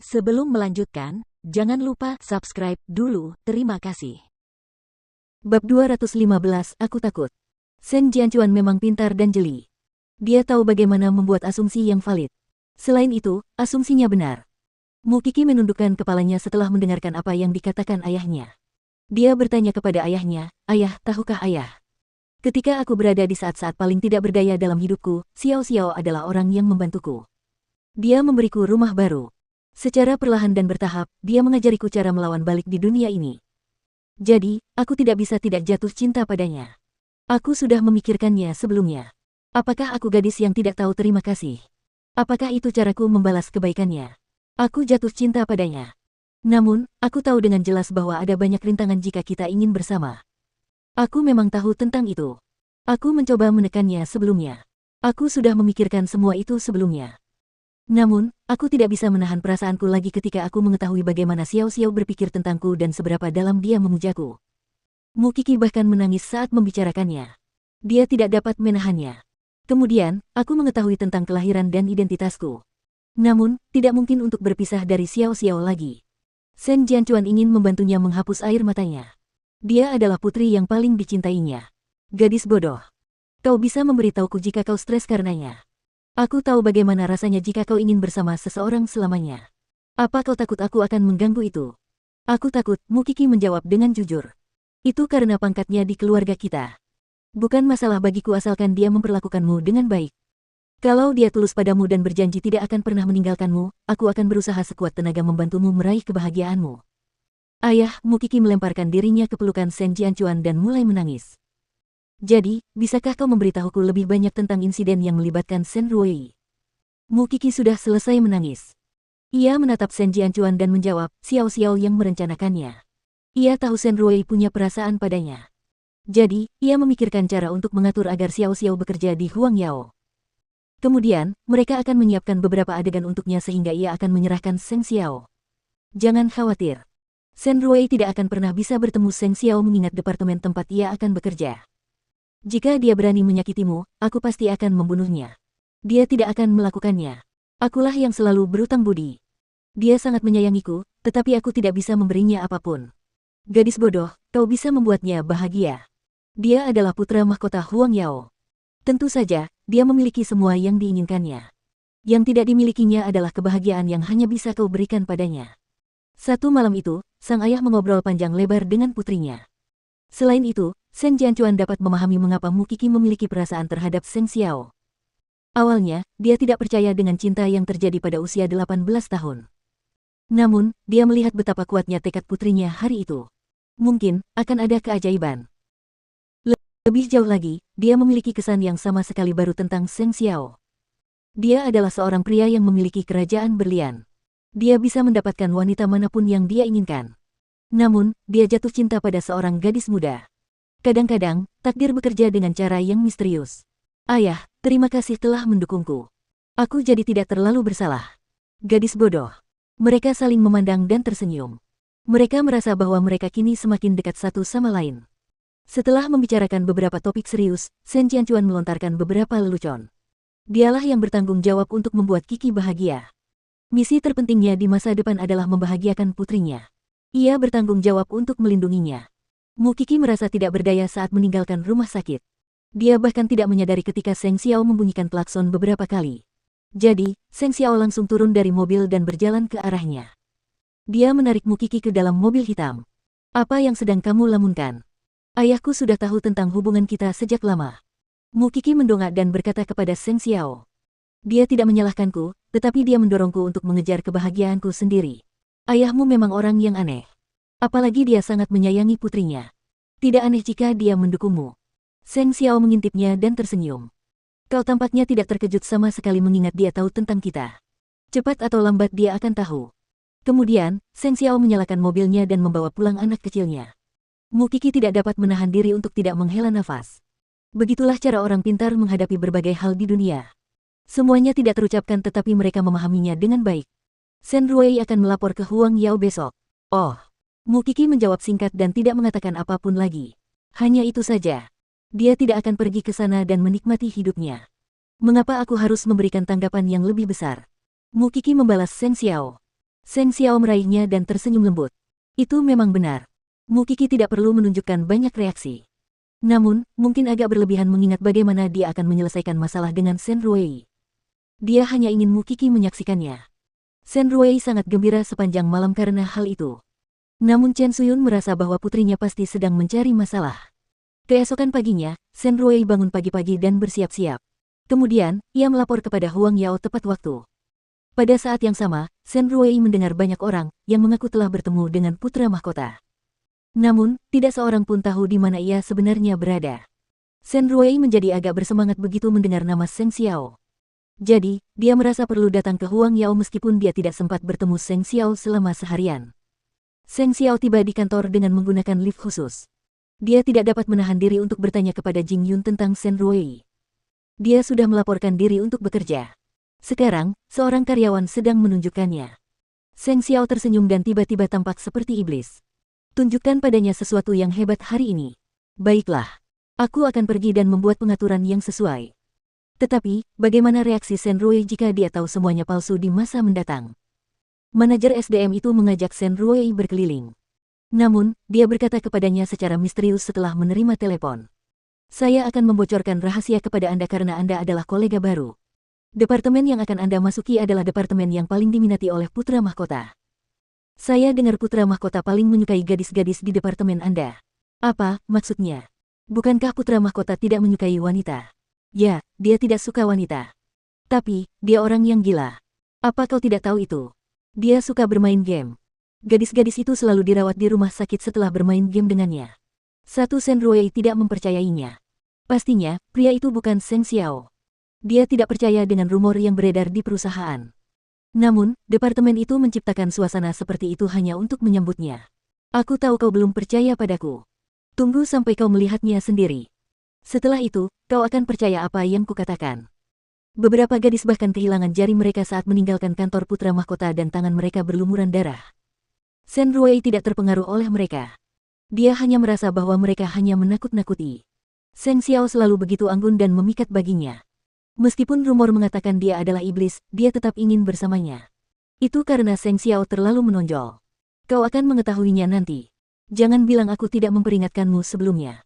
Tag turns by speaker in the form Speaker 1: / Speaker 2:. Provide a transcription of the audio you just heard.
Speaker 1: Sebelum melanjutkan, jangan lupa subscribe dulu, terima kasih.
Speaker 2: Bab 215, Aku Takut. Shen Jianchuan memang pintar dan jeli. Dia tahu bagaimana membuat asumsi yang valid. Selain itu, asumsinya benar. Mu Qi menundukkan kepalanya setelah mendengarkan apa yang dikatakan ayahnya. Dia bertanya kepada ayahnya, "Ayah, tahukah ayah? Ketika aku berada di saat-saat paling tidak berdaya dalam hidupku, Xiao Xiao adalah orang yang membantuku. Dia memberiku rumah baru. Secara perlahan dan bertahap, dia mengajariku cara melawan balik di dunia ini. Jadi, aku tidak bisa tidak jatuh cinta padanya. Aku sudah memikirkannya sebelumnya. Apakah aku gadis yang tidak tahu terima kasih? Apakah itu caraku membalas kebaikannya? Aku jatuh cinta padanya. Namun, aku tahu dengan jelas bahwa ada banyak rintangan jika kita ingin bersama. Aku memang tahu tentang itu. Aku mencoba menekannya sebelumnya. Aku sudah memikirkan semua itu sebelumnya. Namun, aku tidak bisa menahan perasaanku lagi ketika aku mengetahui bagaimana Xiao Xiao berpikir tentangku dan seberapa dalam dia memujaku. Mu Qi bahkan menangis saat membicarakannya. Dia tidak dapat menahannya. Kemudian, aku mengetahui tentang kelahiran dan identitasku. Namun, tidak mungkin untuk berpisah dari Xiao Xiao lagi. Shen Jianchuan ingin membantunya menghapus air matanya. Dia adalah putri yang paling dicintainya. Gadis bodoh. Kau bisa memberitahuku jika kau stres karenanya. Aku tahu bagaimana rasanya jika kau ingin bersama seseorang selamanya. Apa kau takut aku akan mengganggu itu? Aku takut, Mu Qi menjawab dengan jujur. Itu karena pangkatnya di keluarga kita. Bukan masalah bagiku asalkan dia memperlakukanmu dengan baik. Kalau dia tulus padamu dan berjanji tidak akan pernah meninggalkanmu, aku akan berusaha sekuat tenaga membantumu meraih kebahagiaanmu. Ayah, Mu Qi melemparkan dirinya ke pelukan Shen Jianchuan dan mulai menangis. Jadi, bisakah kau memberitahuku lebih banyak tentang insiden yang melibatkan Shen Ruoyi? Mu Qi sudah selesai menangis. Ia menatap Shen Jianchuan dan menjawab, Xiao Xiao yang merencanakannya. Ia tahu Shen Ruoyi punya perasaan padanya. Jadi, ia memikirkan cara untuk mengatur agar Xiao Xiao bekerja di Huang Yao. Kemudian, mereka akan menyiapkan beberapa adegan untuknya sehingga ia akan menyerahkan Shen Xiao. Jangan khawatir. Shen Ruoyi tidak akan pernah bisa bertemu Shen Xiao mengingat departemen tempat ia akan bekerja. Jika dia berani menyakitimu, aku pasti akan membunuhnya. Dia tidak akan melakukannya. Akulah yang selalu berutang budi. Dia sangat menyayangiku, tetapi aku tidak bisa memberinya apapun. Gadis bodoh, kau bisa membuatnya bahagia. Dia adalah putra mahkota Huang Yao. Tentu saja, dia memiliki semua yang diinginkannya. Yang tidak dimilikinya adalah kebahagiaan yang hanya bisa kau berikan padanya. Satu malam itu, sang ayah mengobrol panjang lebar dengan putrinya. Selain itu, Shen Jianchuan dapat memahami mengapa Mu Qi memiliki perasaan terhadap Shen Xiao. Awalnya, dia tidak percaya dengan cinta yang terjadi pada usia 18 tahun. Namun, dia melihat betapa kuatnya tekad putrinya hari itu. Mungkin, akan ada keajaiban. Lebih jauh lagi, dia memiliki kesan yang sama sekali baru tentang Shen Xiao. Dia adalah seorang pria yang memiliki kerajaan berlian. Dia bisa mendapatkan wanita manapun yang dia inginkan. Namun, dia jatuh cinta pada seorang gadis muda. Kadang-kadang, takdir bekerja dengan cara yang misterius. Ayah, terima kasih telah mendukungku. Aku jadi tidak terlalu bersalah. Gadis bodoh. Mereka saling memandang dan tersenyum. Mereka merasa bahwa mereka kini semakin dekat satu sama lain. Setelah membicarakan beberapa topik serius, Shen Jianchuan melontarkan beberapa lelucon. Dialah yang bertanggung jawab untuk membuat Qi bahagia. Misi terpentingnya di masa depan adalah membahagiakan putrinya. Ia bertanggung jawab untuk melindunginya. Mu Qi merasa tidak berdaya saat meninggalkan rumah sakit. Dia bahkan tidak menyadari ketika Shen Xiao membunyikan klakson beberapa kali. Jadi, Shen Xiao langsung turun dari mobil dan berjalan ke arahnya. Dia menarik Mu Qi ke dalam mobil hitam. Apa yang sedang kamu lamunkan? Ayahku sudah tahu tentang hubungan kita sejak lama. Mu Qi mendongak dan berkata kepada Shen Xiao. Dia tidak menyalahkanku, tetapi dia mendorongku untuk mengejar kebahagiaanku sendiri. Ayahmu memang orang yang aneh. Apalagi dia sangat menyayangi putrinya. Tidak aneh jika dia mendukungmu. Shen Xiao mengintipnya dan tersenyum. Kau tampaknya tidak terkejut sama sekali mengingat dia tahu tentang kita. Cepat atau lambat dia akan tahu. Kemudian, Shen Xiao menyalakan mobilnya dan membawa pulang anak kecilnya. Mu Qi tidak dapat menahan diri untuk tidak menghela nafas. Begitulah cara orang pintar menghadapi berbagai hal di dunia. Semuanya tidak terucapkan tetapi mereka memahaminya dengan baik. Shen Ruoyi akan melapor ke Huang Yao besok. Oh. Mu Qi menjawab singkat dan tidak mengatakan apapun lagi. Hanya itu saja. Dia tidak akan pergi ke sana dan menikmati hidupnya. Mengapa aku harus memberikan tanggapan yang lebih besar? Mu Qi membalas Shen Xiao. Seng Xiao meraihnya dan tersenyum lembut. Itu memang benar. Mu Qi tidak perlu menunjukkan banyak reaksi. Namun, mungkin agak berlebihan mengingat bagaimana dia akan menyelesaikan masalah dengan Shen Ruwei. Dia hanya ingin Mu Qi menyaksikannya. Shen Ruwei sangat gembira sepanjang malam karena hal itu. Namun Chen Suyun merasa bahwa putrinya pasti sedang mencari masalah. Keesokan paginya, Shen Ruwei bangun pagi-pagi dan bersiap-siap. Kemudian, ia melapor kepada Huang Yao tepat waktu. Pada saat yang sama, Shen Ruwei mendengar banyak orang yang mengaku telah bertemu dengan putra mahkota. Namun, tidak seorang pun tahu di mana ia sebenarnya berada. Shen Ruwei menjadi agak bersemangat begitu mendengar nama Seng Xiao. Jadi, dia merasa perlu datang ke Huang Yao meskipun dia tidak sempat bertemu Seng Xiao selama seharian. Seng Xiao tiba di kantor dengan menggunakan lift khusus. Dia tidak dapat menahan diri untuk bertanya kepada Jing Yun tentang Shen Ruwei. Dia sudah melaporkan diri untuk bekerja. Sekarang, seorang karyawan sedang menunjukkannya. Seng Xiao tersenyum dan tiba-tiba tampak seperti iblis. Tunjukkan padanya sesuatu yang hebat hari ini. Baiklah. Aku akan pergi dan membuat pengaturan yang sesuai. Tetapi, bagaimana reaksi Shen Ruwei jika dia tahu semuanya palsu di masa mendatang? Manajer SDM itu mengajak Shen Ruwei berkeliling. Namun, dia berkata kepadanya secara misterius setelah menerima telepon. Saya akan membocorkan rahasia kepada Anda karena Anda adalah kolega baru. Departemen yang akan Anda masuki adalah departemen yang paling diminati oleh putra mahkota. Saya dengar putra mahkota paling menyukai gadis-gadis di departemen Anda. Apa maksudnya? Bukankah putra mahkota tidak menyukai wanita? Ya, dia tidak suka wanita. Tapi, dia orang yang gila. Apa kau tidak tahu itu? Dia suka bermain game. Gadis-gadis itu selalu dirawat di rumah sakit setelah bermain game dengannya. Satu Shen Ruwei tidak mempercayainya. Pastinya, pria itu bukan Seng Xiao. Dia tidak percaya dengan rumor yang beredar di perusahaan. Namun, departemen itu menciptakan suasana seperti itu hanya untuk menyambutnya. Aku tahu kau belum percaya padaku. Tunggu sampai kau melihatnya sendiri. Setelah itu, kau akan percaya apa yang kukatakan. Beberapa gadis bahkan kehilangan jari mereka saat meninggalkan kantor putra mahkota dan tangan mereka berlumuran darah. Shen Ruwei tidak terpengaruh oleh mereka. Dia hanya merasa bahwa mereka hanya menakut-nakuti. Seng Xiao selalu begitu anggun dan memikat baginya. Meskipun rumor mengatakan dia adalah iblis, dia tetap ingin bersamanya. Itu karena Seng Xiao terlalu menonjol. Kau akan mengetahuinya nanti. Jangan bilang aku tidak memperingatkanmu sebelumnya.